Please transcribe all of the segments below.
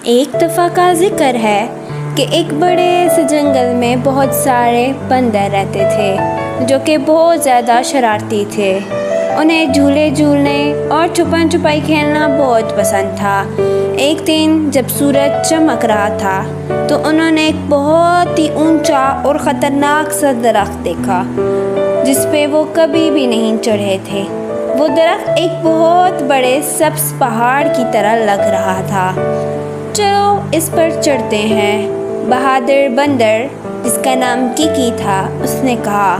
ایک دفعہ کا ذکر ہے کہ ایک بڑے سے جنگل میں بہت سارے بندر رہتے تھے جو کہ بہت زیادہ شرارتی تھے۔ انہیں جھولے جھولنے اور چھپن چھپائی کھیلنا بہت پسند تھا۔ ایک دن جب سورج چمک رہا تھا تو انہوں نے ایک بہت ہی اونچا اور خطرناک سا درخت دیکھا جس پہ وہ کبھی بھی نہیں چڑھے تھے۔ وہ درخت ایک بہت بڑے سبز پہاڑ کی طرح لگ رہا تھا۔ چلو اس پر چڑھتے ہیں، بہادر بندر جس کا نام کیکی تھا اس نے کہا۔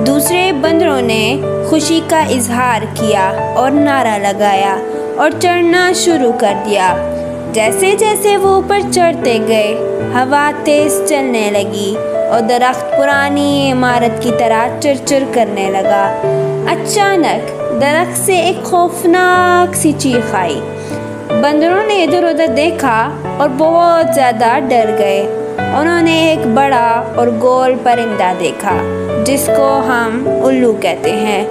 دوسرے بندروں نے خوشی کا اظہار کیا اور نعرہ لگایا اور چڑھنا شروع کر دیا۔ جیسے جیسے وہ اوپر چڑھتے گئے ہوا تیز چلنے لگی اور درخت پرانی عمارت کی طرح چرچر کرنے لگا۔ اچانک درخت سے ایک خوفناک سی چیخ آئی۔ بندروں نے ادھر ادھر دیکھا اور بہت زیادہ ڈر گئے۔ انہوں نے ایک بڑا اور گول پرندہ دیکھا جس کو ہم الو کہتے ہیں،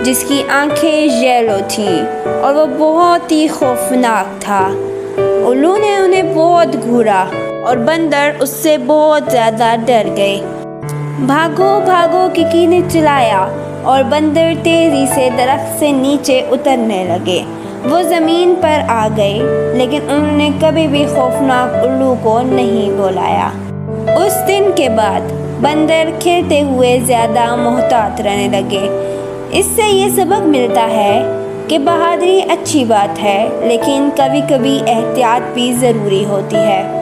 جس کی آنکھیں یلو تھیں اور وہ بہت ہی خوفناک تھا۔ الو نے انہیں بہت گھورا اور بندر اس سے بہت زیادہ ڈر گئے۔ بھاگو بھاگو کیکی نے چلایا اور بندر تیزی سے درخت سے نیچے اترنے لگے۔ وہ زمین پر آ گئے لیکن انہوں نے کبھی بھی خوفناک الو کو نہیں بلایا۔ اس دن کے بعد بندر کھیلتے ہوئے زیادہ محتاط رہنے لگے۔ اس سے یہ سبق ملتا ہے کہ بہادری اچھی بات ہے لیکن کبھی کبھی احتیاط بھی ضروری ہوتی ہے۔